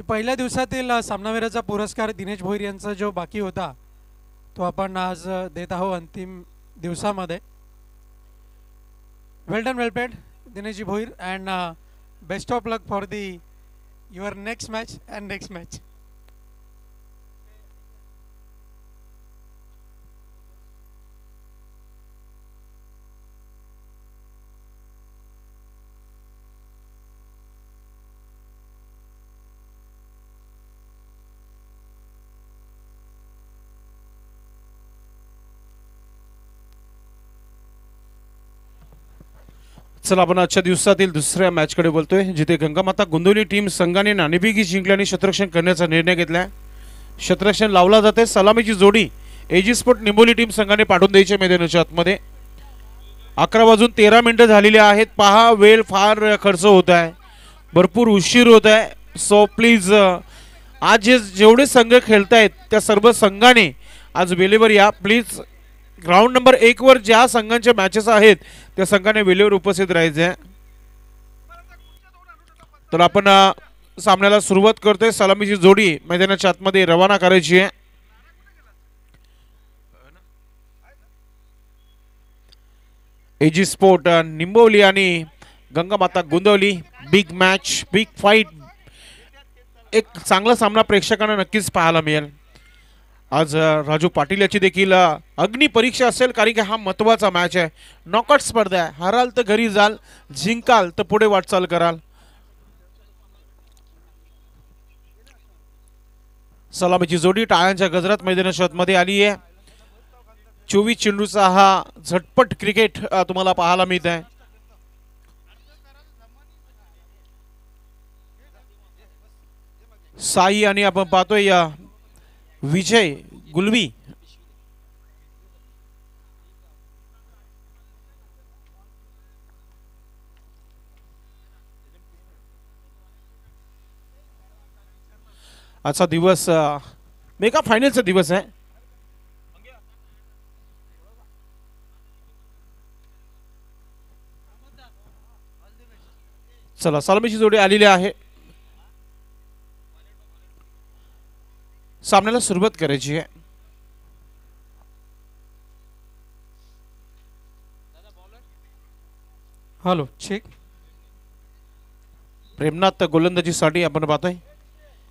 पहिल्या दिवसातील सामनावीराचा पुरस्कार दिनेश भोईर यांचा जो बाकी होता तो आपण आज देत आहोत अंतिम दिवसामध्ये. वेल डन, वेल प्लेड दिनेशजी Bhoir, and best of luck for the your next match and next match. चला आपण आजच्या दिवसातील दुसऱ्या मॅचकडे बोलतोय, जिथे गंगामाता गोंदवली टीम संघाने नाणेफेकी जिंकली आणि क्षेत्ररक्षण करण्याचा निर्णय घेतलाय. क्षेत्ररक्षण लावला जाते. सलामीची जोडी एजी स्पोर्ट निंबोली टीम संघाने पाठवून द्यायची मैदानाच्या आतमध्ये. 11 वाजून 13 मिनिटं झालेली आहेत. पहा, वेळ फार खर्च होत आहे, भरपूर उशीर होत आहे. सो प्लीज आज जेवढे संघ खेळतायत त्या सर्व संघाने आज वेळेवर या प्लीज. ग्राउंड नंबर 1 वर ज्या संघांच्या मॅचेस आहेत त्या संघाने वेळेवर उपस्थित राहायचे. तर आपण सामन्याला सुरुवात करतोय. सलामीची जोडी मैदानाच्या आतमध्ये रवाना करायची आहे. एजी स्पोर्ट निंबोली आणि Gangamata गोंदवली. Big match, big fight, एक चांगला सामना प्रेक्षकांना नक्कीच पाहायला मिळेल. आज राजू पाटील याची देखील अग्नि परीक्षा असेल, कारण की हा महत्त्वाचा मॅच आहे. नॉकआउट स्पर्धा आहे. हराल तर घरी जाल, जिंकाल तर पुढे वाटचाल कराल. सलामीची जोडी टाळ्यांच्या गजरात मैदानाच्या आतमध्ये आली आहे. 24 चेंडूचा हा झटपट क्रिकेट तुम्हाला पाहायला मिळत आहे. साई आणि आपण पाहतोय विजय गुलवी. आजचा दिवस मेगा फायनलचा दिवस आहे. चला, सलामीची जोडी आलेली आहे. सामन्याला सुरुवात करायची आहे. Hello check. प्रेमनाथ गोलंदाजीसाठी आपण पाहतोय.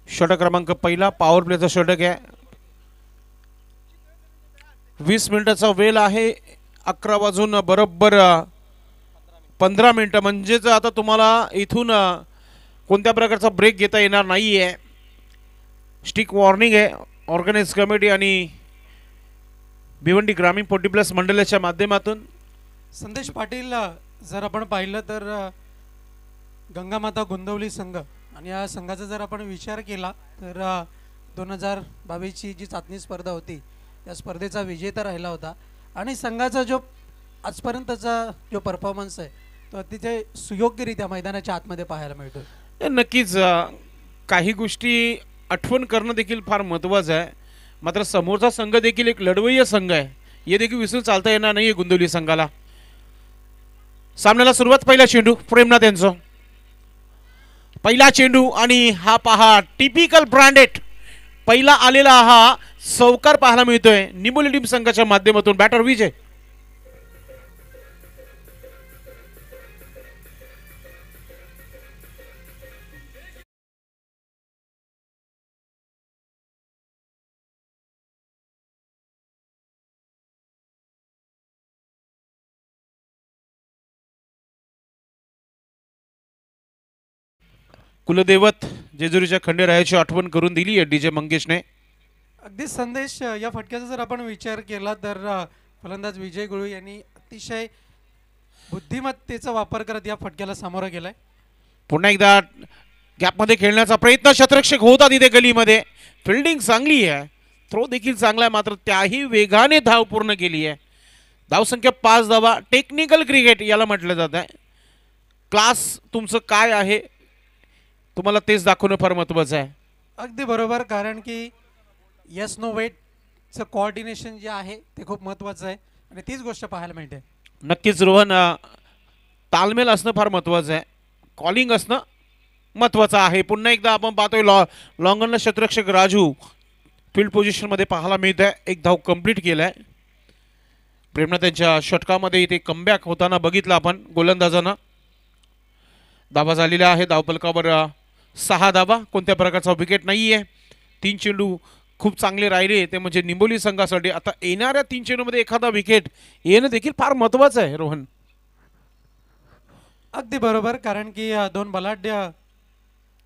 षटक क्रमांक पहिला, पॉवर प्लेचा षटक आहे. 20 मिनिटाचा वेळ आहे. 11 वाजून बरोबर 15 मिनिटं. म्हणजेच आता तुम्हाला इथून कोणत्या प्रकारचा ब्रेक घेता येणार नाही आहे. स्टिक वॉर्निंग आहे. ऑर्गनाइज कमिटी आणि भिवंडी ग्रामीण 40+ मंडळाच्या माध्यमातून. संदेश पाटील, जर आपण पाहिलं तर गंगामाता गोंदवली संघ आणि या संघाचा जर आपण विचार केला तर 2022ची जी चाचणी स्पर्धा होती त्या स्पर्धेचा विजेता राहिला होता. आणि संघाचा जो आजपर्यंतचा जो परफॉर्मन्स आहे तो अतिशय सुयोग्यरित्या मैदानाच्या आतमध्ये पाहायला मिळतो. नक्कीच काही गोष्टी आठवण करणं देखील फार महत्त्वाचं आहे. मात्र समोरचा संघ देखील एक लढवय्या संघ आहे, हे देखील विसरून चालता येणार नाही गोंदवली संघाला. सामन्याला सुरुवात. पहिला चेंडू प्रेमनाथ यांचा. पहिला चेंडू आणि हा पहा टिपिकल ब्रँडेड पहिला आलेला हा चौकार पाहायला मिळतोय निंबोली टीम संघाच्या माध्यमातून. बॅटर विजय. कुलदैवत जेजुरीच्या खंडेरायाची आठवण करून दिली आहे डीजे मंगेशने. अगदी संदेश, या फटक्याचा जर आपण विचार केला तर फलंदाज विजय गुळू यांनी अतिशय बुद्धिमत्तेचा वापर करत या फटक्याला सामोरं गेलाय. पुन्हा एकदा गॅपमध्ये खेळण्याचा प्रयत्न क्षेत्ररक्षक होता तिथे गलीमध्ये. फिल्डिंग चांगली आहे, थ्रो देखील चांगला आहे, मात्र त्याही वेगाने धाव पूर्ण केली आहे. धावसंख्या 5 धावा. टेक्निकल क्रिकेट याला म्हटलं जात आहे. क्लास तुमचं काय आहे तुम्हाला तेच दाखवणं फार महत्त्वाचं आहे. अगदी बरोबर, कारण की येस नो वेटचं कोऑर्डिनेशन जे आहे ते खूप महत्त्वाचं आहे आणि तीच गोष्ट पाहायला मिळते. नक्कीच रोहन, तालमेल असणं फार महत्त्वाचं आहे. कॉलिंग असणं महत्वाचा आहे. पुन्हा एकदा आपण पाहतोय लॉंगनला क्षेत्ररक्षक राजू फील्ड पोझिशन मध्ये पाहायला मिळत आहे. एक धाव कंप्लीट केलाय. प्रेमनं त्यांच्या षटकामध्ये इथे कमबॅक होताना बघितलं आपण गोलंदाजांना. धावा झालेल्या आहे धावफलकावर 6 धावा. कोणत्या प्रकारचा विकेट नाहीये. 3 चेंडू खूप चांगले राहिले ते म्हणजे निंबोली संघासाठी. आता येणाऱ्या 3 चेंडूमध्ये एखादा विकेट येणं देखील फार महत्वाचं आहे रोहन. अगदी बरोबर, कारण की दोन बलाढ्य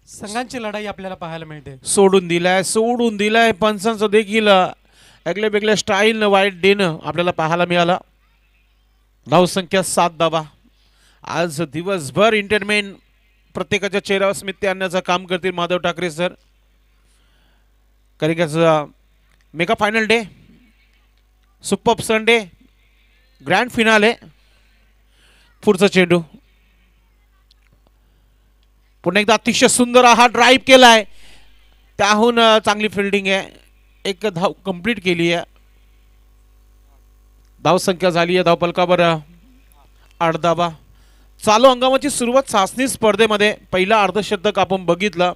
संघांची लढाई आपल्याला पाहायला मिळते. सोडून दिलाय पंचांचं देखील वेगळ्या वेगळ्या स्टाईलनं वाईट देणं आपल्याला पाहायला मिळालं. धावसंख्या 7 धावा. आज दिवसभर एंटरटेनमेंट प्रत्येकाच्या चेहऱ्यावर स्मित आणण्याचं काम करतील माधव ठाकरे सर. कारण mega final day, super Sunday, grand finale. पुढचा चेंडू पुन्हा एकदा अतिशय सुंदर हा ड्राईव्ह केलाय. त्याहून चांगली फिल्डिंग आहे. एक धाव कंप्लीट केली आहे. धावसंख्या झाली आहे धावफलकावर 8 धावा. चालू हंगामाची सुरुवात चाचणी स्पर्धेमध्ये पहिला अर्धशतक आपण बघितलं.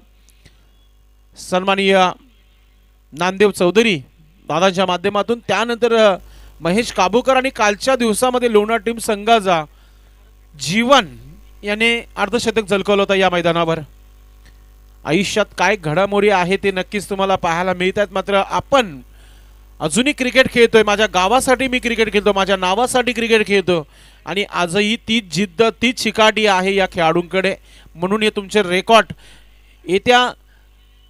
सन्माननीय नामदेव चौधरी दादांच्या माध्यमातून. त्यानंतर महेश काबूकर आणि कालच्या दिवसामध्ये लोणार टीम संघाचा जीवन याने अर्धशतक झळकवलं होतं या मैदानावर. आयुष्यात काय घडामोडी आहे ते नक्कीच तुम्हाला पाहायला मिळत आहेत. मात्र आपण अजूनही क्रिकेट खेळतोय. माझ्या गावासाठी मी क्रिकेट खेळतो, माझ्या नावासाठी क्रिकेट खेळतो आणि आजही तीच जिद्द तीच चिकाटी आहे या खेळाडूंकडे. म्हणून हे तुमचे रेकॉर्ड येत्या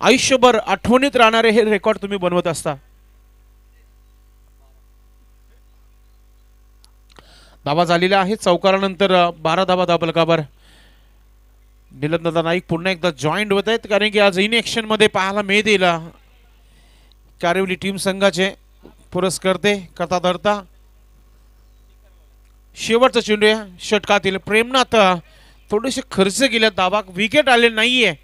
आयुष्यभर आठवणीत राहणारे हे रेकॉर्ड तुम्ही बनवत असता. धावा झालेल्या आहेत. चौकारानंतर 12 धावा धावफलकावर. निलंदादा नाईक पुन्हा एकदा जॉईंट होत आहेत कारण की आज इन ॲक्शन मध्ये पाहायला मिळतील कारिवली टीम संघाचे पुरस्कर्ते करता धरता. शेवटचा चेंडू आहे षटकातील. प्रेमनाथ थोडेसे खर्च केले. धावा विकेट आले नाहीये.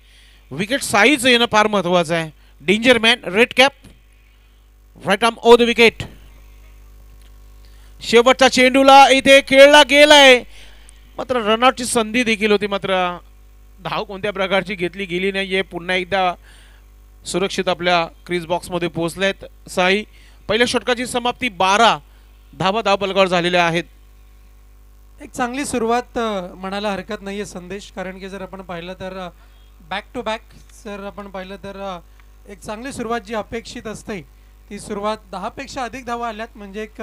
विकेट साईज येणं फार महत्वाचं आहे. Danger man red cap right arm over the wicket. शेवटच्या चेंडूला इथे खेळला गेलाय. मात्र रनआउटची संधी देखील होती. मात्र धाव कोणत्या प्रकारची घेतली गेली नाहीये. पुन्हा एकदा सुरक्षित आपल्या क्रीज बॉक्समध्ये पोहोचलेत साई. पहिल्या षटकाची समाप्ती 12 धावा धावफलकावर झालेल्या आहेत. एक चांगली सुरुवात म्हणायला हरकत नाहीये संदेश, कारण की जर आपण पाहिलं तर बॅक टू बॅक जर आपण पाहिलं तर एक चांगली सुरुवात जी अपेक्षित असते ती सुरुवात 10 पेक्षा अधिक धावा आल्यात म्हणजे एक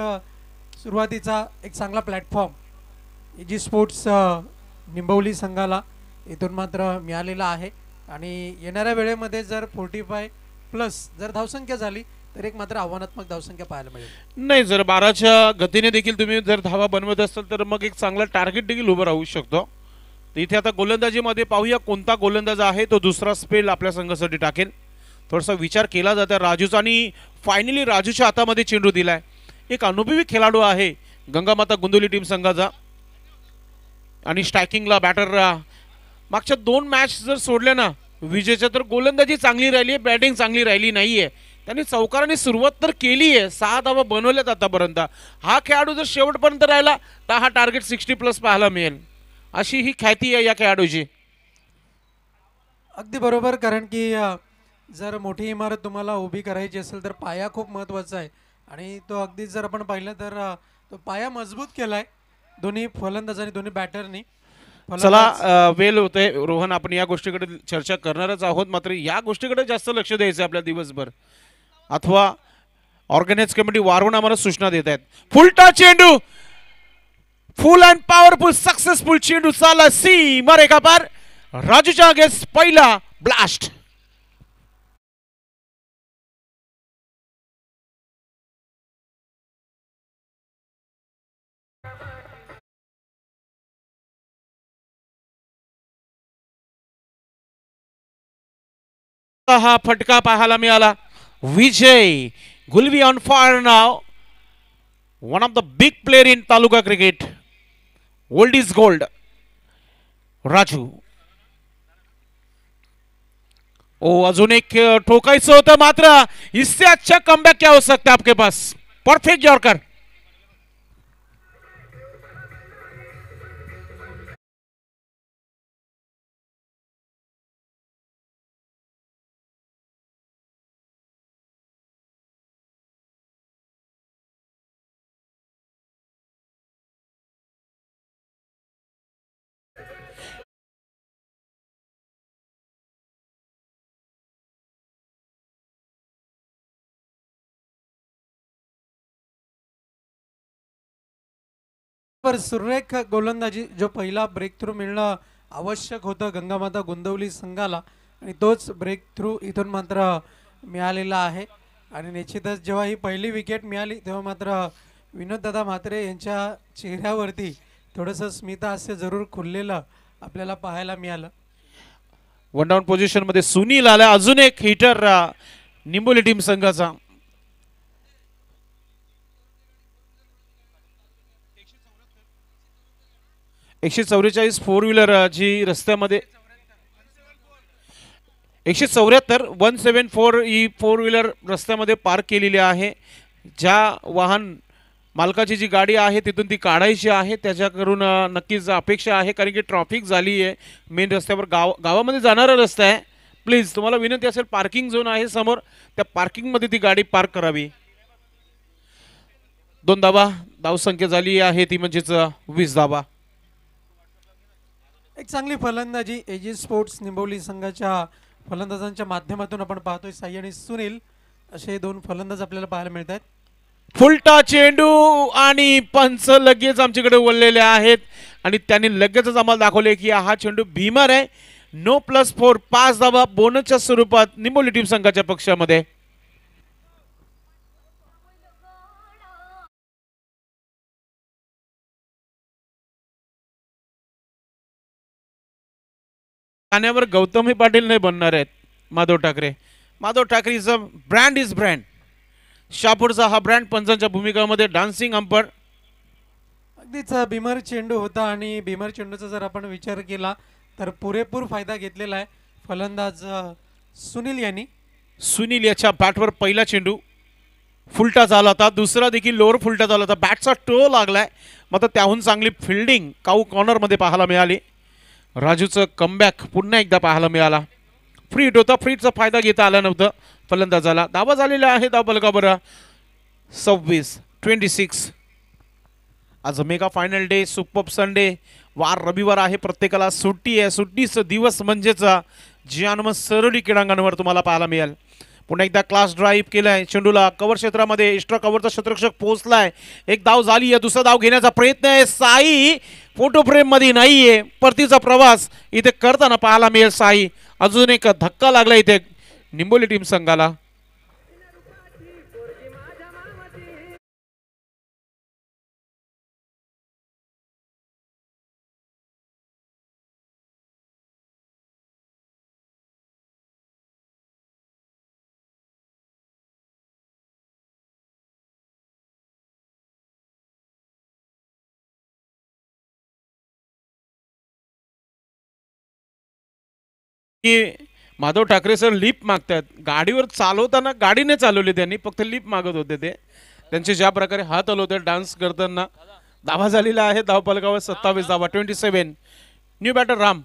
सुरुवातीचा एक चांगला प्लॅटफॉर्म जी स्पोर्ट्स निंबवली संघाला इथून मात्र मिळालेला आहे. आणि येणाऱ्या वेळेमध्ये जर 45+ जर धावसंख्या झाली तर एक मात्र आव्हानात्मक धावसंख्या पाहायला मिळेल. नाही, जर 12च्या गतीने देखील तुम्ही जर धावा बनवत असाल तर मग एक चांगला टार्गेट देखील उभं राहू शकतो. इथे आता गोलंदाजीमध्ये पाहूया कोणता गोलंदाज आहे तो दुसरा स्पेल आपल्या संघासाठी टाकेल. थोडासा विचार केला जातो राजूचा आणि फायनली राजूच्या हातामध्ये चेंडू दिलाय. एक अनुभवी खेळाडू आहे गंगामाता गोंदिवली टीम संघाचा. आणि स्ट्रायकिंगला बॅटर मागच्या 2 मॅच जर सोडल्या ना विजयच्या तर गोलंदाजी चांगली राहिली आहे, बॅटिंग चांगली राहिली नाहीये. त्यांनी चौकाराने सुरुवात तर केली आहे. 6 धावा बनवल्यात आतापर्यंत. हा खेळाडू जर शेवटपर्यंत राहिला तर हा टार्गेट 60+ पाहायला मिळेल. अशी ही ख्याती आहे या खेळाडूची. अगदी बरोबर, कारण की जर मोठी इमारत तुम्हाला उभी करायची असेल तर पाया खूप महत्त्वाचा आहे आणि तो अगदीच जर आपण पाहिलं तर तो पाया मजबूत केलाय दोन्ही फलंदाजांनी दोन्ही बॅटरनी. चला वेल होते रोहन, आपण या गोष्टीकडे चर्चा करणारच आहोत. मात्र या गोष्टीकडे जास्त लक्ष द्यायचं आपल्या दिवसभर अथवा ऑर्गनाइज कमिटी वारंवार आम्हाला सूचना देत आहेत. फुलटा चेंडू फुल अँड पॉवरफुल सक्सेसफुल चेंडू चाला सी मारे का पार. राजूच्या अगेन्स्ट पहिला ब्लास्ट. हा फटका पाहायला मिळाला. विजय गुलवी ऑन फायर नाव. One of the big player in taluka cricket. Old is gold. Raju ओ अजून एक ठोकायचं होतं मात्र इससे अच्छा कमबॅक क्या हो सकता है आपके पास. Perfect yorker. पर सुरेख गोलंदाजी, जो पहिला ब्रेक थ्रू मिळणं आवश्यक होतं गंगामाता गोंदवली संघाला, आणि तोच ब्रेक थ्रू इथून मात्र मिळालेला आहे. आणि निश्चितच जेव्हा ही पहिली विकेट मिळाली तेव्हा मात्र विनोददादा म्हात्रे यांच्या चेहऱ्यावरती थोडंसं स्मितहास्य जरूर खुललेलं आपल्याला पाहायला मिळालं. वन डाऊन पोझिशन मध्ये सुनील आला, अजून एक हिटर निंबोली टीम संघाचा. एकशे 44 फोर व्हीलर जी रस्त्यामध्ये 174 174 ही फोर व्हीलर रस्त्यामध्ये पार्क केलेली आहे. ज्या वाहन मालकाची जी गाडी आहे तिथून ती काढायची आहे, त्याच्याकडून नक्कीच अपेक्षा आहे, कारण की ट्रॉफिक झाली आहे मेन रस्त्यावर. गावामध्ये जाणारा रस्ता आहे. प्लीज तुम्हाला विनंती असेल, पार्किंग झोन आहे समोर, त्या पार्किंगमध्ये ती गाडी पार्क करावी. 2 धावा धावसंख्या झाली आहे ती म्हणजेच 20 धावा. एक चांगली फलंदाजी एजी स्पोर्ट्स निंबोली संघाच्या फलंदाजांच्या माध्यमातून आपण पाहतोय. साई आणि सुनील असे दोन फलंदाज आपल्याला पाहायला मिळत आहेत. फुलटा चेंडू आणि पंच लगेच आमच्याकडे वळलेले आहेत आणि त्यांनी लगेचच आम्हाला दाखवले की हा चेंडू भीमर आहे. नो +4 5 धावा बोनसच्या स्वरूपात निंबोली टीम संघाच्या पक्षामध्ये. गाण्यावर गौतमी पाटील नाही बनणार आहेत Madhav Thackeray. Madhav Thackeray is a brand is brand. शापूरचा हा ब्रँड पंचांच्या भूमिकामध्ये डान्सिंग अंपर. अगदीच भीमर चेंडू होता आणि भीमर चेंडूचा जर आपण विचार केला तर पुरेपूर फायदा घेतलेला आहे फलंदाज सुनील यांनी. सुनील याच्या बॅटवर पहिला चेंडू फुलटा झाला होता, दुसरा देखील लोअर फुलटा झाला होता. बॅटचा टो लागलाय, मात्र त्याहून चांगली फिल्डिंग काऊ कॉर्नरमध्ये पाहायला मिळाली. राजूचं कमबॅक पुन्हा एकदा पाहायला मिळाला. फ्री हिट होता, फ्रीचा फायदा घेता आला नव्हता फलंदाजाला. धावा झालेला आहे धावफलकावर 26-26. आज mega final day, super Sunday, वार रविवार आहे, प्रत्येकाला सुट्टी आहे. सुट्टीचा दिवस म्हणजेच जियानम सरळी क्रीडांगणावर तुम्हाला पाहायला मिळेल. पुन्हा एकदा क्लास ड्राईव्ह केलाय चेंडूला कव्हर क्षेत्रामध्ये. एक्स्ट्रा कव्हरचा क्षेत्ररक्षक पोहोचलाय. एक धाव झाली आहे, दुसरा धाव घेण्याचा प्रयत्न आहे. साई फोटो फ्रेम मध्ये नाहीये, परतीचा प्रवास इथे करताना पाहायला मिळेल. साई अजून एक धक्का लागला इथे निंबोली टीम संघाला. की माधव ठाकरे सर लिप मागतात. गाडीवर चालवताना गाडीने चालवली त्यांनी, फक्त लिप मागत होते ते. त्यांचे ज्या प्रकारे हात हलवते डान्स करताना. धावा झालेला आहे धावफलकावर 27 धावा 27. New batter Ram.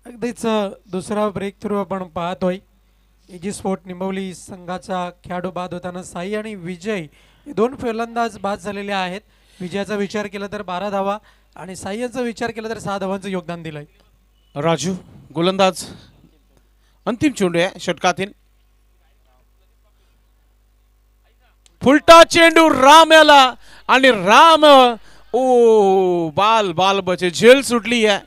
अगदीच दुसरा ब्रेक थ्रू आपण पाहतोय. एजी स्पोर्ट निंबवली संघाचा खेळाडू बाद होताना साई आणि विजय हे दोन फलंदाज बाद झालेले आहेत. विजयाचा विचार केला तर 12 धावा आणि साई यांचा विचार केला तर 6 धावांचं योगदान दिलंय. राजू गोलंदाज. अंतिम चेंडू आहे षटकातील. फुलटा चेंडू राम याला आणि राम ओ बाल बाल बचे. झेल सुटली आहे.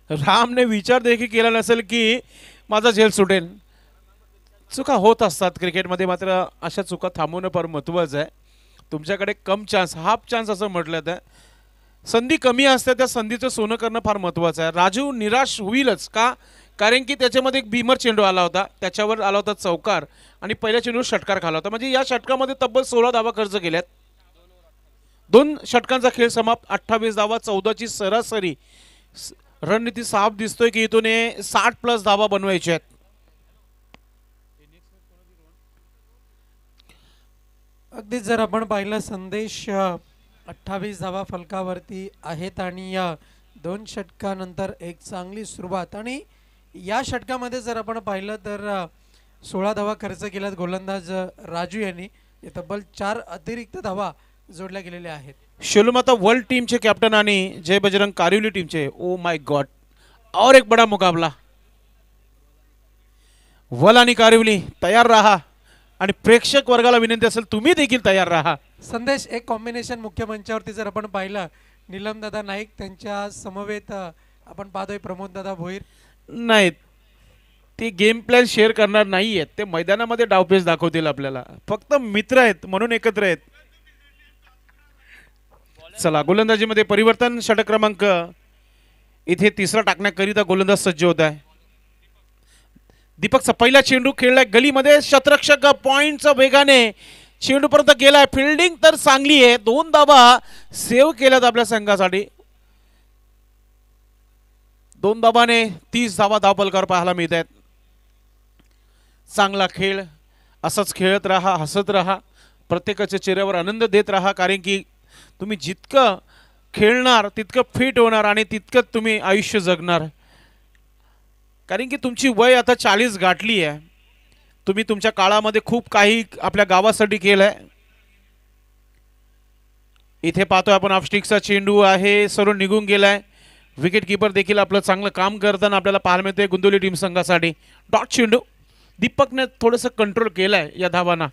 रामने विचार देखील केला नसेल की माझा झेल सुटेल. चुका होत असतात क्रिकेटमध्ये, मात्र अशा चुका थांबवणं फार महत्त्वाचं आहे. तुमच्याकडे कम चान्स, हाफ चान्स असं म्हटलं तर संधी कमी असते, त्या संधीचं सोनं करणं फार महत्त्वाचं आहे. राजू निराश होईलच का, कारण की त्याच्यामध्ये एक भीमर चेंडू आला होता, त्याच्यावर आला होता चौकार आणि पहिल्या चेंडूवर षटकार खाला होता. म्हणजे या षटकामध्ये तब्बल 16 धावा खर्च केल्यात. 2 षटकांचा खेळ समाप्त. 28 धावा 14ची सरासरी. रणनीती साफ दिसतोय की इथून 60+ धावा बनवायच्या आहेत. अगदीच जर आपण पाहिलं संदेश 28 धावा फलकावरती आहेत आणि या 2 षटकानंतर एक चांगली सुरुवात. आणि या षटकामध्ये जर आपण पाहिलं तर 16 धावा खर्च केल्यात गोलंदाज राजू यांनी. तब्बल 4 अतिरिक्त धावा जोडल्या गेलेल्या आहेत. शेलुमाता वर्ल्ड टीमचे कॅप्टन आणि जय बजरंग कारिवली टीमचे. ओ माय गॉड, और एक बड़ा मुकाबला. वल आणि कारिवली तयार रहा आणि प्रेक्षक वर्गाला विनंती असेल तुम्ही देखील तयार रहा. संदेश, एक कॉम्बिनेशन मुख्य मंचावरती जर आपण पाहिलं, नीलमदादा नाईक त्यांच्या समवेत आपण पाहतोय प्रमोददादा भोईर. नाही, ते गेम प्लॅन शेअर करणार नाही आहेत. ते मैदानामध्ये डावपेच दाखवतील आपल्याला. फक्त मित्र आहेत म्हणून एकत्र आहेत. चला, गोलंदाजीमध्ये परिवर्तन. षटक क्रमांक इथे तिसरा टाकण्याकरिता गोलंदाज सज्ज होत आहे. दीपकचा पहिला चेंडू खेळलाय गलीमध्ये. शतरक्षक पॉइंटचा वेगाने चेंडू पर्यंत गेलाय. फिल्डिंग तर चांगली आहे. 2 धावा सेव्ह केल्यात आपल्या संघासाठी. 2 धावाने 30 धावा धावपलकावर पाहायला मिळत आहेत. चांगला खेळ. असंच खेळत राहा, हसत राहा, प्रत्येकाच्या चेहऱ्यावर आनंद देत राहा. कारण की तुम्ही जितकं खेळणार तितकं फिट होणार आणि तितकं तुम्ही आयुष्य जगणार. कारण की तुमची वय आता 40 गाठली आहे. तुम्ही तुमच्या काळामध्ये खूप काही आपल्या गावासाठी केलंय. इथे पाहतोय आपण ऑफस्टिकचा चेंडू आहे, सर्व निघून गेलाय. विकेट कीपर देखील आपलं चांगलं काम करताना आपल्याला पाहायला मिळतंय गोंदिवली टीम संघासाठी. डॉट चेंडू. दीपकने थोडंसं कंट्रोल केलंय या धावांना.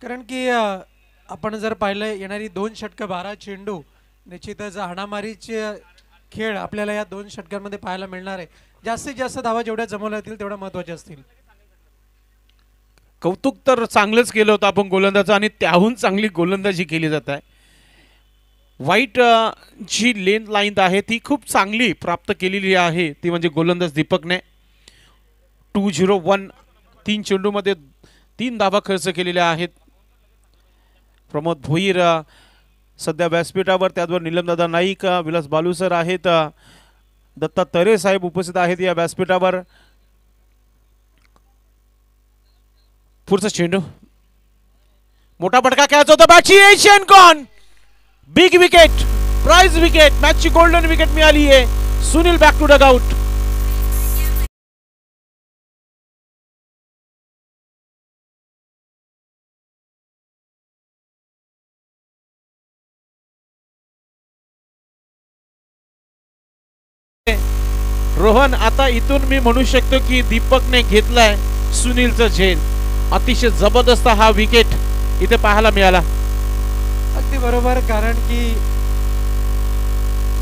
कारण की आपण जर पाहिलं, येणारी 2 षटकं 12 चेंडू, निश्चितच हाणामारीचे खेळ आपल्याला या 2 षटकांमध्ये पाहायला मिळणार आहे. जास्तीत जास्त धावा जेवढ्या जमवल्या जातील तेवढ्या महत्त्वाच्या असतील. कौतुक तर चांगलंच केलं होतं आपण गोलंदाज, आणि त्याहून चांगली गोलंदाजी केली जात आहे. वाईट जी लेन लाईन आहे ती खूप चांगली प्राप्त केलेली आहे, ती म्हणजे गोलंदाज दीपकने. 2-0-1 3 चेंडूमध्ये 3 धावा खर्च केलेल्या आहेत. प्रमोद भोईर सध्या व्यासपीठावर, त्याचबरोबर नीलमदादा नाईक, विलास बालूसर आहेत, दत्ता तरे साहेब उपस्थित आहेत या व्यासपीठावर. पुढचा चेंडू. मोठा फटका खेळायचा होता. बॅटची एशियन कॉन. बिग विकेट, प्राइज विकेट, मॅचची गोल्डन विकेट मिळाली आहे. Sunil back to dugout. Rohan, आता इथून मी म्हणू शकतो की दीपकने घेतलाय सुनीलचं झेल. अतिशय जबरदस्त हा विकेट इथे पाहायला मिळाला. अगदी बरोबर. कारण की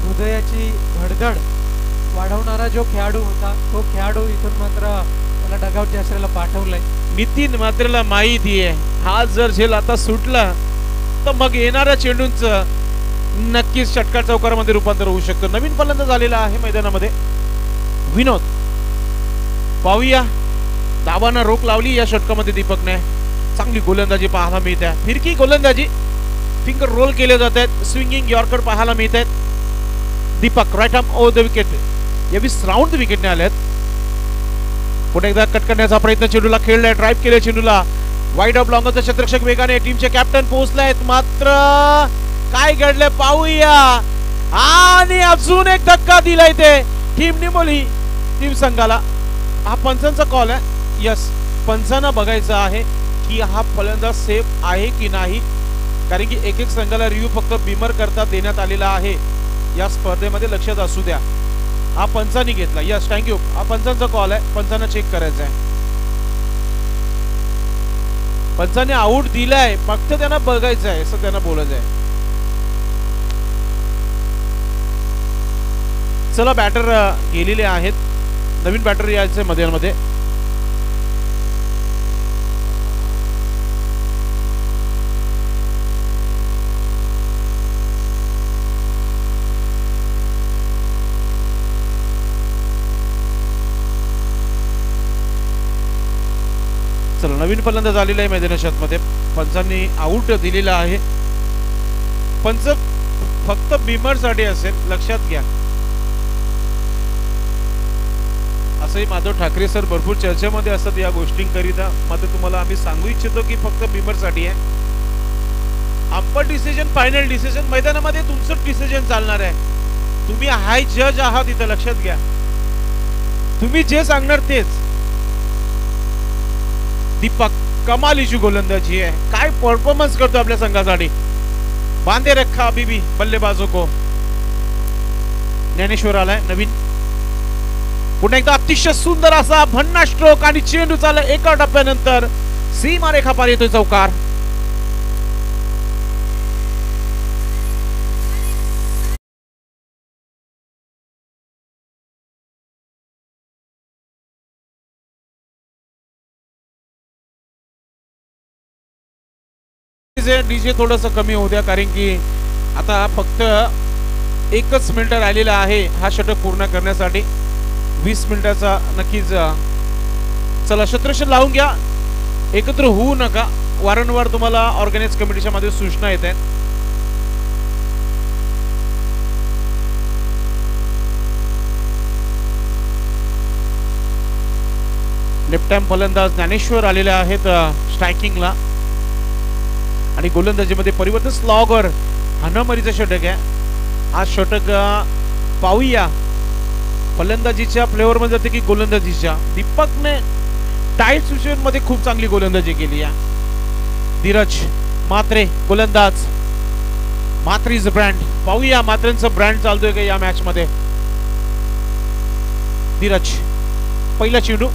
हृदयाची धडधड वाढवणारा जो खेळाडू होता, तो खेळाडू इथून मात्र त्याला डगआउटच्या आश्रयाला पाठवलंय. नितीन मात्रेला माहिती आहे, हा जर झेल आता सुटला तर मग येणाऱ्या चेंडूंचं नक्कीच षटकार चौकारामध्ये रूपांतर होऊ शकतं. नवीन फलंदाज झालेला आहे मैदानामध्ये विनोद. पाहूया, धावांना रोख लावली या षटकामध्ये दीपकने. चांगली गोलंदाजी पाहायला मिळते. फिरकी गोलंदाजी, फिंगर रोल केले जात आहेत, स्विंगिंग यॉर्कर पाहायला मिळत आहेत. Deepak right arm over the wicket. 22 round विकेटने आले आहेत. पुढे एकदा कट करण्याचा प्रयत्न चेंडूला खेळलाय, ड्राईव्ह केले चेंडूला. वाईड ऑफ लॉंगचा क्षेत्ररक्षक वेगाने टीमचे कॅप्टन पोहोचलायत. मात्र काय घडले पाहूया. आणि अजून एक धक्का दिलाय ते टीम निमोली टीम संघाला. हा पंचांचा कॉल आहे. यस, पंचांना बघायचं आहे की हा फलंदाज सेफ आहे की नाही. कारण की एक संघाला रिव्ह्यू फक्त बीमर करता देण्यात आलेला आहे या स्पर्धेमध्ये, लक्षात असू द्या. हा पंचांनी घेतला. Yes, thank you. हा पंचांचा कॉल आहे, पंचांना चेक करायचा आहे. पंचांनी आऊट दिलाय, फक्त त्यांना बघायचं आहे असं त्यांना बोलायचं आहे. चला, बॅटर गेलेले आहेत. नवीन बॅटर यायचे मध्ये. चला, नवीन फलंदाज आलेला आहे मैदानात मध्ये. पंचांनी आऊट दिलेला आहे. पंच फक्त बीमर साठी असेल, लक्षात घ्या. असंही माधव ठाकरे सर भरपूर चर्चेमध्ये असतात या गोष्टींकरिता. मात्र तुम्हाला आम्ही सांगू इच्छितो की फक्त बीमर साठी आहे. अंपर डिसिजन, फायनल डिसिजन मैदानामध्ये तुमचं डिसिजन चालणार आहे. तुम्ही हाय जज आहात इथं, लक्षात घ्या. तुम्ही जे सांगणार तेच. दीपक कमालीची गोलंदाजी आहे. काय परफॉर्मन्स करतो आपल्या संघासाठी. बांधे रखा अभी भी बल्लेबाजों को. ज्ञानेश्वर आलाय नवीन. पुन्हा एकदा अतिशय सुंदर असा भन्ना स्ट्रोक आणि चेंडू चालला एका टप्प्यानंतर सीमारेखा पार येतोय चौकार. डीजे थोडंसं कमी होऊ द्या, कारण की आता फक्त 1 मिनिट राहिलेला आहे हा षटक पूर्ण करण्यासाठी. 20 मिनिटाचा नक्कीच. चला क्षेत्ररक्षण लावून घ्या, एकत्र होऊ नका. वारंवार तुम्हाला ऑर्गनाइज कमिटीच्या मध्ये सूचना येत आहेत. लेफ्ट टाइम फलंदाज ज्ञानेश्वर आलेले आहेत स्ट्रायकिंगला, आणि गोलंदाजीमध्ये परिवर्तन. स्लॉगर हाणामारीचा षटक आहे. हा षटक पाहूया फलंदाजीच्या फ्लेवर मध्ये जाते की गोलंदाजीच्या. दीपकने टाईट सिच्युएशन मध्ये खूप चांगली गोलंदाजी केली आहे. धीरज म्हात्रे गोलंदाज. म्हात्रीज ब्रँड, पाहूया म्हात्रेंचं ब्रँड चालतोय का या मॅच मध्ये. धीरज पहिला चेंडू.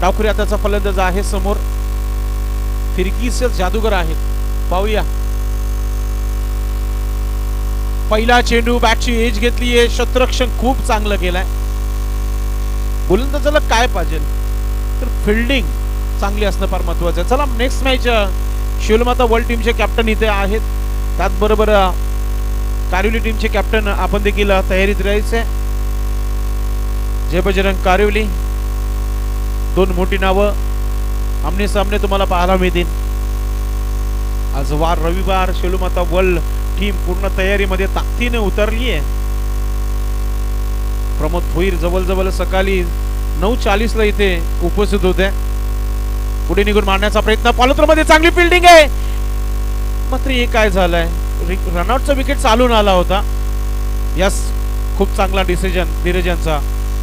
डावखुरी हाताचा फलंदाज आहे समोर. फिरकीचे जादूगर आहेत, पाहूया. पहिला चेंडू, बॅटची एज घेतली आहे. क्षेत्ररक्षण खूप चांगलं केलंय. गोलंदाजाला काय पाहिजे तर फिल्डिंग चांगली असणं फार महत्वाचं आहे. चला नेक्स्ट मॅच. शिवलमाता वर्ल्ड टीमचे कॅप्टन इथे आहेत, त्याचबरोबर कारिवली टीमचे कॅप्टन आपण देखील तयारीत राहायचे. जय बजरंग कारिवली. दोन मोठी नावं आमने सामने तुम्हाला पाहायला मिळतील. आज वार रविवार. शिवलमाता वर्ल्ड टीम पूर्ण तयारीमध्ये ताकदीने उतरली आहे. प्रमोद भोईर जवळ सकाळी 9:40 ला इथे उपस्थित होते. पुढे निघून मारण्याचा प्रयत्न. पालोत्रमध्ये चांगली फिल्डिंग आहे, मात्र हे काय झालंय, रनआउटचा विकेट चालून आला होता. यस, खूप चांगला डिसिजन धीरजांचा.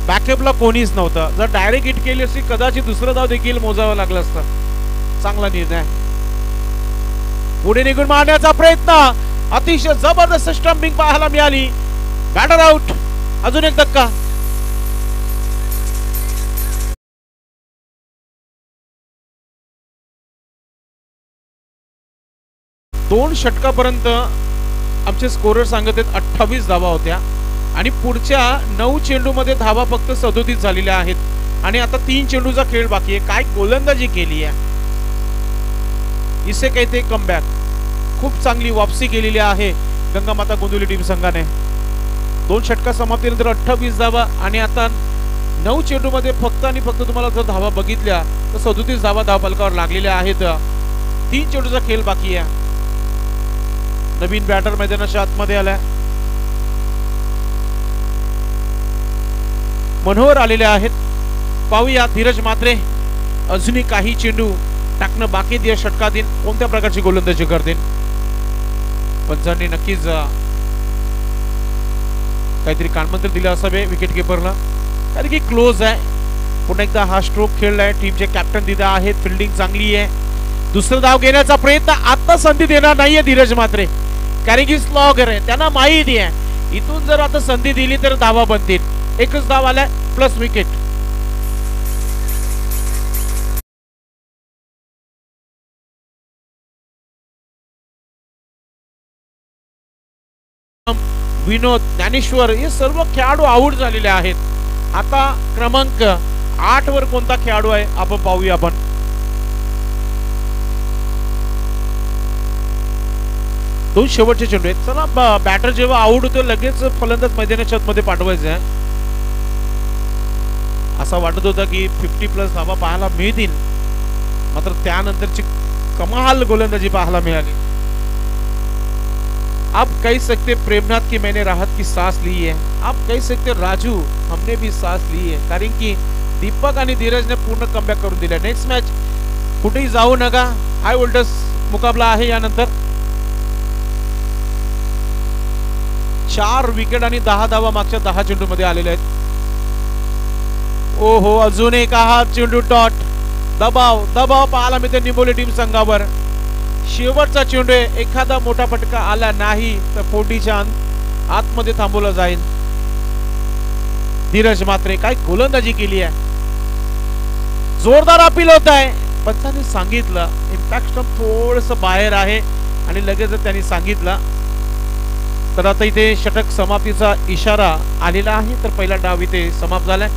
बॅकअपला कोणीच नव्हतं. जर डायरेक्ट हिट केली असती कदाचित दुसरं धाव देखील मोजावं लागलं असतं. चांगला निर्णय. पुढे निघून मारण्याचा प्रयत्न. अतिशय जबरदस्त स्टंपिंग पाहायला मिळाली. Batter out. अजून एक धक्का. दोन षटकापर्यंत आमचे स्कोरर सांगत आहेत 28 धावा होत्या, आणि पुढच्या 9 चेंडूमध्ये धावा फक्त 37 झालेल्या आहेत. आणि आता 3 चेंडूचा खेळ बाकी आहे. काय गोलंदाजी केली आहे. इसे काही ते कमबॅक. खूप चांगली वापसी केलेली आहे गंगामाता गोंदिवली टीम संघाने. 2 षटका समाप्तीनंतर 28 धावा, आणि आता 9 चेंडूमध्ये फक्त आणि फक्त तुम्हाला जर धावा बघितल्या तर 37 धावा धावफलकावर लागलेल्या आहेत. 3 चेंडूचा खेळ बाकी आहे. नवीन बॅटर मैदानाच्या आतमध्ये आलाय. मनोहर आलेले आहेत. पाहूया धीरज म्हात्रे अजूनही काही चेंडू टाकणं बाकी या षटकातील कोणत्या प्रकारची गोलंदाजी करतील. पंचांनी नक्कीच काहीतरी कानमंत्र दिलं असावे विकेट किपरला, कारण की क्लोज आहे. पुन्हा एकदा हा स्ट्रोक खेळलाय. टीमचे कॅप्टन दिदा आहेत. फिल्डिंग चांगली आहे. दुसरं धाव घेण्याचा प्रयत्न. आता संधी देणार नाहीये धीरज म्हात्रे, कारण की स्लॉगर आहे. त्यांना माहिती आहे इथून जर आता संधी दिली तर धावा बनतील. एकच धाव आलाय प्लस विकेट. विनोद, ज्ञानेश्वर हे सर्व खेळाडू आउट झालेले आहेत. आता क्रमांक 8 वर कोणता खेळाडू आहे आपण पाहूया. आपण दोन शेवटचे चेंडू आहेत. चला बॅटर जेव्हा आउट होतो लगेच फलंदाज मैदानाच्या आतमध्ये पाठवायचं आहे. असं वाटत होतं की 50+ धावा पाहायला मिळतील, मात्र त्यानंतरची कमाल गोलंदाजी पाहायला मिळाली. आप कह सकते प्रेमनाथ की मैंने राहत की सांस ली है. आप कह सकते राजू हमने भी सांस ली है, कारण की दीपक आणि धीरजने पूर्ण कमबॅक करून दिला. नेक्स्ट मॅच कुठेही जाऊ नका. हाय व्होल्टेज मुकाबला आहे. यानंतर 4 विकेट आणि 10 धावा मागच्या 10 चेंडू मध्ये आलेले आहेत. ओहो, अजून एक हा चेंडू डॉट. दबाव दबाव पाहायला मिळते निंबोली टीम संघावर. शेवटचा चेंडू. एखादा मोठा फटका आला नाही तर 40च्या आतमध्ये थांबवला जाईल. धीरज म्हात्रे काय गोलंदाजी केली आहे. जोरदार अपील होत आहे. पंचांनी सांगितलं इम्पॅक्ट स्टंप थोडस बाहेर आहे, आणि लगेच त्यांनी सांगितलं. तर आता इथे षटक समाप्तीचा इशारा आलेला आहे. तर पहिला डाव इथे समाप्त झालाय.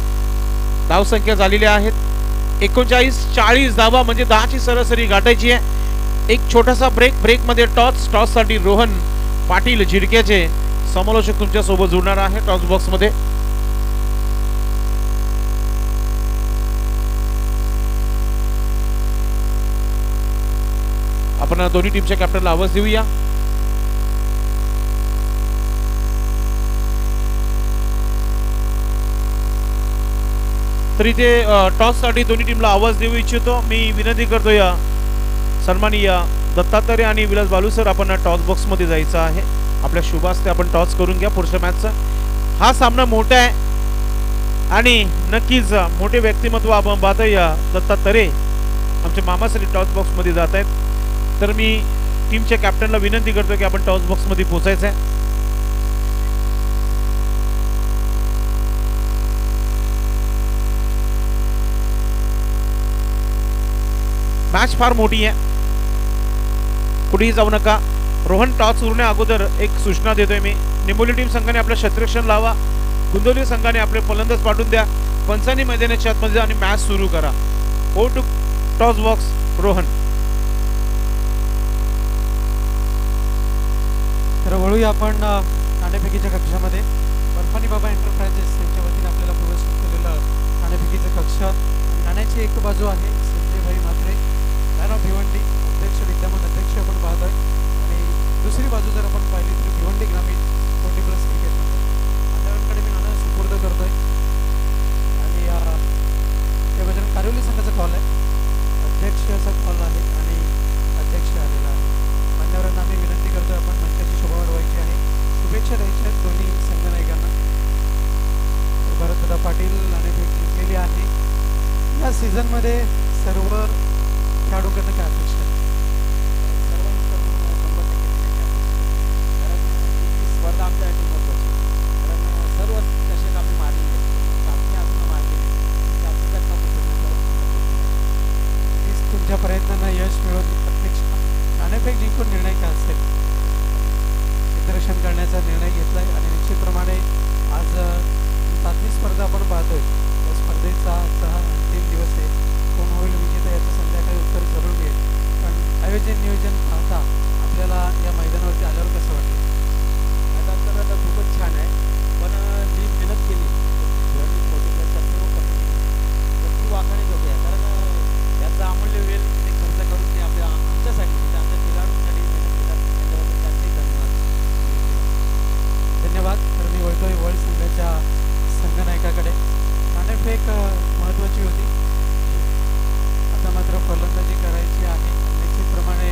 धाव संख्या झालेली आहेत 39. 40 धावा म्हणजे 10ची सरासरी गाठायची आहे. एक छोटासा ब्रेकमध्ये टॉससाठी रोहन पाटील झिडक्याचे समालोचक तुमच्या सोबत जुळणार आहे टॉस बॉक्समध्ये. आपण दोन्ही टीमच्या कॅप्टनला आवाज देऊया. तर इथे टॉससाठी दोन्ही टीमला आवाज देऊ इच्छितो. मी विनंती करतो या सन्माननीय दत्तात्रय आणि विलास बालू सर, आपण टॉस बॉक्समध्ये जायचं आहे. आपल्या शुभ हस्ते आपण टॉस करून घ्या पुढच्या मॅचचा. हा सामना मोठा आहे आणि नक्कीच मोठे व्यक्तिमत्व आपण पाहतोय. दत्तात्रय आमच्या मामासाठी टॉस बॉक्समध्ये जात आहेत. तर मी टीमच्या कॅप्टनला विनंती करतो की आपण टॉस बॉक्समध्ये पोहोचायचं आहे. मॅच फार मोठी आहे, कुठेही जाऊ नका. रोहन टॉस उरण्या अगोदर एक सूचना देतोय मी. निंबोली टीम संघाने आपलं क्षेत्ररक्षण लावा. गुंदवली संघाने आपले फलंदाज पाठवून द्या. पंचांनी मैदानाच्या आतमध्ये आणि मॅच सुरू करा. Go to toss box Rohan. तर वळूया आपण नाणेफेकीच्या कक्षामध्ये. बर्फानी बाबा एंटरप्राइजेस यांच्या वतीने आपल्याला पुरस्कृत केलेलं नाणेफेकीचं कक्ष. नाण्याची एक बाजू आहे संजयभाई म्हात्रे, मॅन ऑफ भिवंडी, अध्यक्ष, विद्यमान अध्यक्ष आपण पाहतोय. आणि दुसरी बाजू जर आपण पाहिली तर भिवंडी ग्रामीण 40+ क्रिकेट मंडळ मंडळांकडे मी नाणं सुपूर्द करतोय. आणि हे बजरंग कारिवली संघाचा कॉल आहे, अध्यक्षाचा कॉल आहे आणि अध्यक्ष आलेला आहे. मान्यवरांना आम्ही विनंती करतोय, आपण मंचाची शोभा वाढवायची आहे, शुभेच्छा द्यायच्या आहेत दोन्ही संघनायकांना. भरतदादा पाटील नाणेफेक जिंकलेली आहे. या सीझनमध्ये सर्व खेळाडूंकडनं काय अपेक्षा आहे? सर्वांकडून 100% कारण ही स्पर्धा आमच्यासाठी महत्त्वाची, कारण सर्व चषक आम्ही मारलेले आपली अजून मारलेली आपल्या प्लीज तुमच्या प्रयत्नांना यश मिळवून प्रत्यक्ष नाणेफेक जिंकून निर्णय काय असेल? क्षेत्ररक्षण करण्याचा निर्णय घेतला आहे आणि निश्चितप्रमाणे आज चाचणी स्पर्धा आपण पाहतोय. त्या स्पर्धेचा आजचा हा अंतिम दिवस आहे. कोण होईल विजेता याचं संध्याकाळी उत्तर जरूर मिळेल. पण आयोजन नियोजन पाहता आपल्याला या मैदानावरती आल्यावर कसं वाटलं? मैदान तर खूपच छान आहे, पण जी मेहनत केली सर्व कमिटीने तर ती वाखाणीजोगी आहे. कारण याचा अमूल्य वेळ ते खर्च करून ते आमच्यासाठी म्हणजे आमच्या खेळाडूंसाठी मेहनत केली, त्याच्याबद्दल त्यांचेही धन्यवाद. धन्यवाद. तर मी वळतोय वर्ल्ड संघाच्या संघनायकाकडे. नाणेफेक महत्त्वाची होती, आता मात्र फलंदाजी करायची आहे. निश्चितप्रमाणे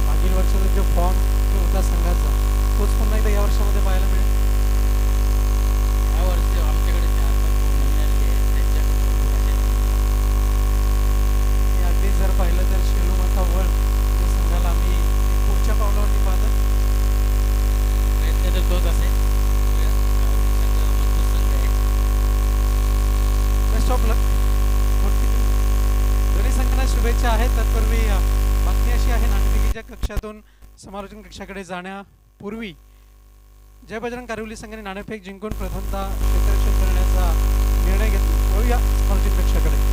मागील वर्षाचा जो फॉर्म जो होता संघाचा तोच पुन्हा एकदा या वर्षामध्ये पाहायला मिळेल. या वर्षी आमच्याकडे 4-5 नवीन आलेले आहेत, त्यांच्याकडे अगदी जर पाहिलं तर शेलूमाता वर्ल्ड या संघाला आम्ही पुढच्या पावलावरती पाहतो. प्रयत्न तर तोच असेल. बेस्ट ऑफ लक. दोन्ही संघांना शुभेच्छा आहेत. तत्पूर्वी बातमी अशी आहे, नाणेफेकीच्या कक्षातून समालोचन कक्षाकडे जाण्यापूर्वी जय बजरंग कारिवली संघाने नाणेफेक जिंकून प्रथमतः क्षेत्ररक्षण करण्याचा निर्णय घेतला. वळूया समालोचन कक्षाकडे.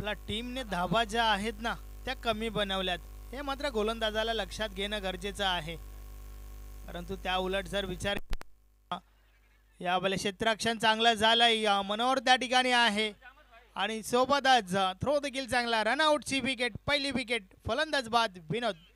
आपला टीमने धाबा ज्या आहेत ना त्या कमी बनवल्यात, हे मात्र गोलंदाजाला लक्षात घेणं गरजेचं आहे. परंतु त्या उलट जर विचार यावेळेस क्षेत्ररक्षण चांगलं झालंय, मनोहर त्या ठिकाणी आहे आणि सोबतच थ्रो देखील चांगला. रनआउटची विकेट, पहिली विकेट, फलंदाज बाद विनोद.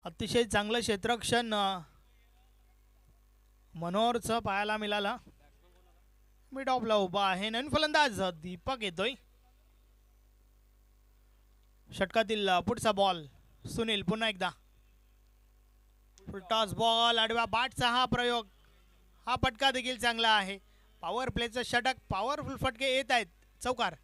अतिशय चांगलं क्षेत्ररक्षण मनोहरचं पाहायला मिळाला. मिड ऑफला उभा आहे नवीन फलंदाज दीपक येतोय. षटकातील पुढचा बॉल सुनील. पुन्हा एकदा टॉस बॉल, आडव्या बॅटचा हा प्रयोग, हा फटका देखील चांगला आहे. पॉवर प्लेचं षटक, पॉवरफुल फटके येत आहेत. चौकार.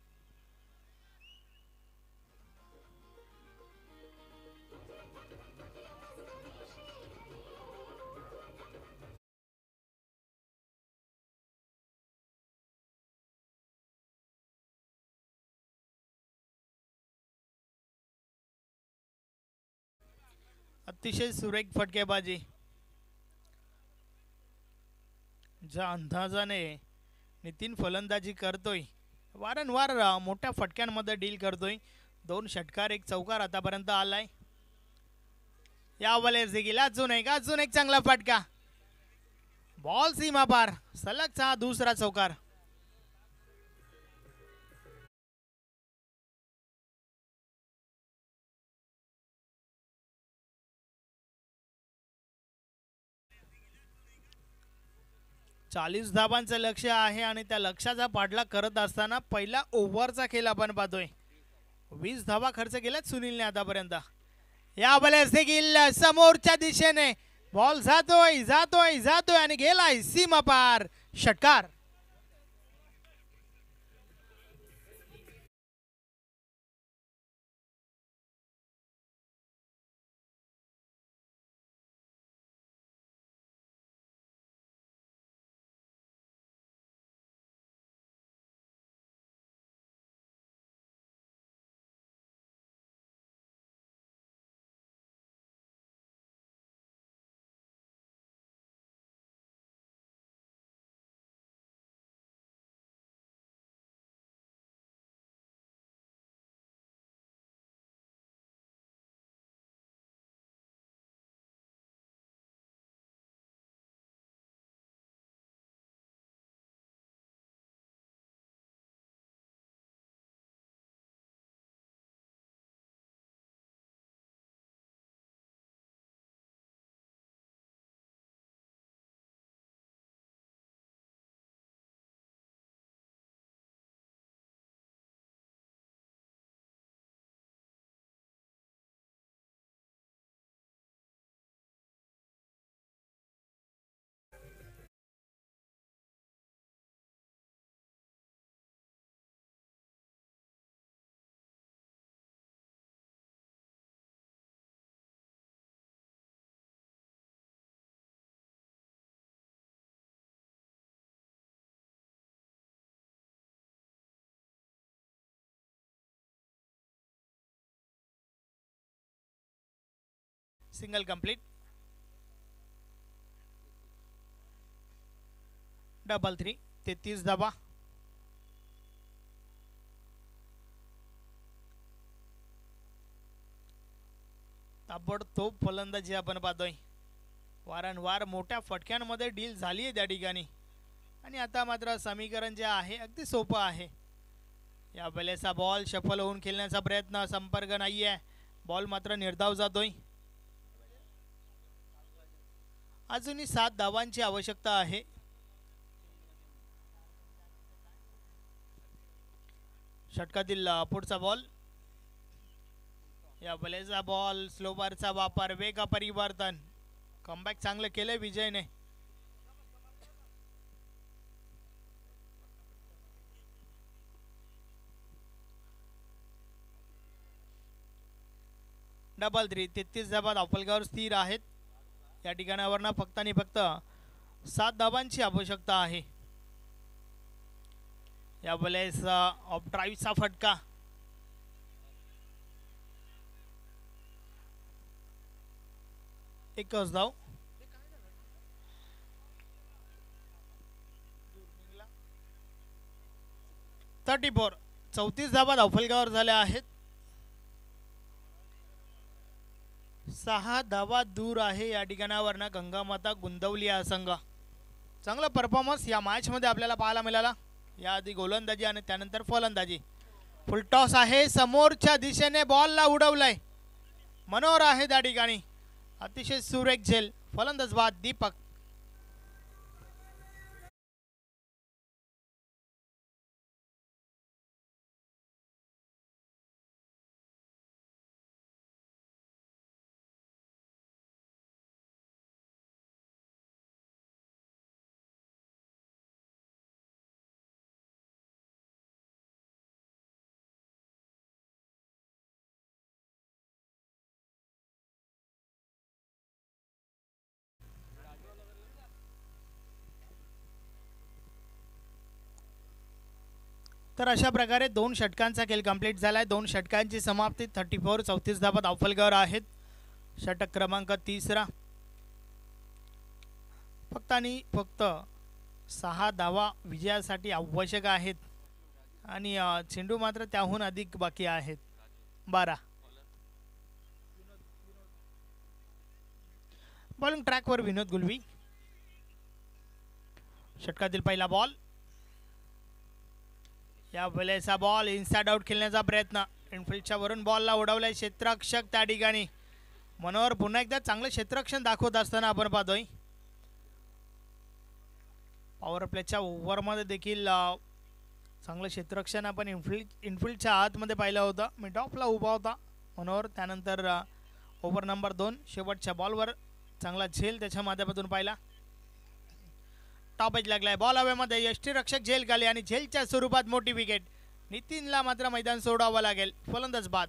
अतिशय सुरेख फटकेबाजी, ज्या अंदाजाने नितीन फलंदाजी करतोय, वारंवार मोठ्या फटक्यांमध्ये डील करतोय. 2 षटकार 1 चौकार आतापर्यंत आलाय. यावेळेस देखील अजून एक चांगला फटका. बॉल सीमा पार, सलगचा दुसरा चौकार. चाळीस धाबांचं लक्ष आहे आणि त्या लक्ष्याचा पाठलाग करत असताना पहिला ओव्हरचा खेळ आपण पाहतोय. 20 धाबा खर्च केल्यात सुनीलने आतापर्यंत. या बलेस देखील समोरच्या दिशेने बॉल जातोय आणि गेलाय सीमा पार. षटकार. Single complete. डबल 3. 33 धाबा. ताबडतोब फलंदाजी आपण पाहतोय. वारंवार मोठ्या फटक्यांमध्ये डील झाली आहे त्या ठिकाणी आणि आता मात्र समीकरण जे आहे अगदी सोपं आहे. या वेळेचा बॉल शफल होऊन खेळण्याचा प्रयत्न, संपर्क नाहीये. बॉल मात्र निर्धाव जातोय. अजूनही 7 धावांची आवश्यकता आहे. षटकातील पुढचा बॉल. या वेळेचा बॉल, स्लोबारचा वापर, वेग परिवर्तन. कमबॅक चांगलं केलंय विजयने. डबल 3. 33 धाबा धावफलकावर स्थिर आहेत. या ठिकाणावर फक्त आणि फक्त 7 धावांची आवश्यकता आहे. यावेळेस ऑफ ड्राईव्हचा फटका. एकच धाव. 34 धावा धावफलकावर झाल्या आहेत. 6 धावा दूर आहे या ठिकाणावरनं गंगामाता गोंदवली हा संघ. चांगला परफॉर्मन्स या मॅच मध्ये आपल्याला पाहायला मिळाला. याआधी गोलंदाजी आणि त्यानंतर फलंदाजी. फुल टॉस आहे. समोरच्या दिशेने बॉलला उडवलाय. मनोहर आहे त्या ठिकाणी. अतिशय सुरेख झेल. फलंदाज बाद दीपक. तर अशा प्रकारे 2 षटकांचा खेळ कंप्लीट झालाय. 2 षटकांची समाप्ती. 34 धावा धावफलकावर आहेत. षटक क्रमांक 3. फक्त आणि फक्त 6 धावा विजयासाठी आवश्यक आहेत आणि चेंडू मात्र त्याहून अधिक बाकी आहेत. 12. बॉलिंग ट्रॅकवर विनोद गुलवी. षटकातील पहिला बॉल. या वेळेचा बॉल इनसाइड आउट खेळण्याचा प्रयत्न. इनफिल्डच्या वरून बॉलला उडवलाय क्षेत्ररक्षक त्या ठिकाणी. मनोहर पुन्हा एकदा चांगलं क्षेत्ररक्षण दाखवत असताना आपण पाहतोय. पॉवर प्लेच्या ओव्हरमध्ये देखील चांगलं क्षेत्ररक्षण आपण इनफिल्डच्या आतमध्ये पाहिलं होतं. मिड ऑफला उभा होता मनोहर. त्यानंतर ओव्हर नंबर 2 शेवटच्या बॉलवर चांगला झेल त्याच्या माध्यमातून पाहिला. टॉप एज लागलाय. बॉल हवेमध्ये. यष्टीरक्षक झेल खाली आणि झेलच्या स्वरूपात मोठी विकेट. नितीनला मात्र मैदान सोडावं लागेल. फलंदाज बाद.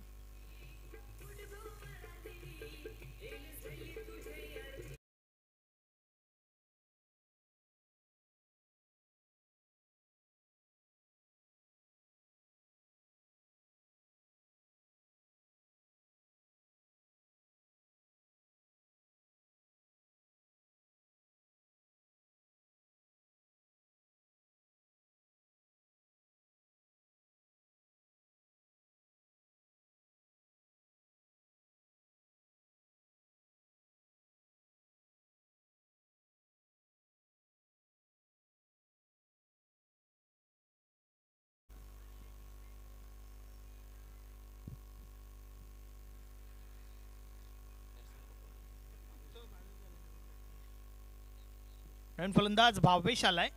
नवीन फलंदाज भावेश आलाय.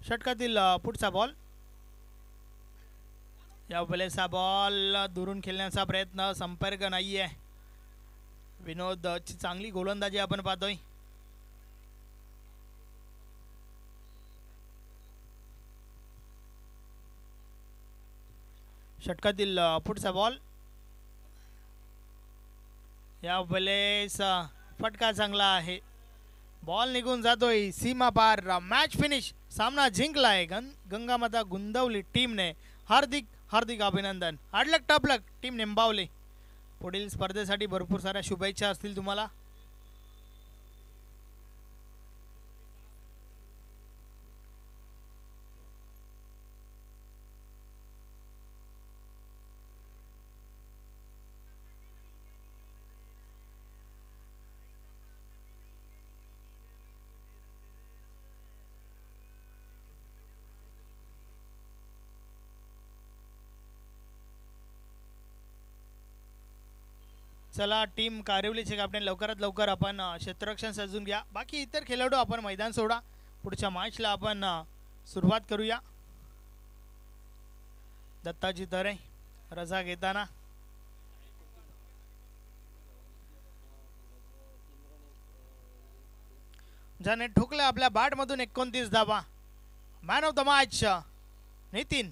षटकातील पुढचा बॉल. या वेळेचा बॉल दुरून खेळण्याचा प्रयत्न. संपर्क नाहीये. विनोदची चांगली गोलंदाजी आपण पाहतोय. षटकातील पुढचा बॉल. या वेळेस फटका चांगला आहे. बॉल निघून जातोय सीमा पार. Match finish. सामना जिंकलाय गंगामाता गोंदवली टीमने. हार्दिक हार्दिक अभिनंदन. हार्डलक टपलक टीम निंबावली. पुढील स्पर्धेसाठी भरपूर साऱ्या शुभेच्छा असतील तुम्हाला. चला टीम कारिवलीचे कॅप्टन लवकरात लवकर आपण क्षेत्ररक्षण सजून घ्या. बाकी इतर खेळाडू आपण मैदान सोडा. पुढच्या मॅचला आपण सुरुवात करूया. दत्ताजी तरे रजा घेताना. ज्याने ठोकलं आपल्या बॅटमधून 29 धावा. Man of the match Nitin.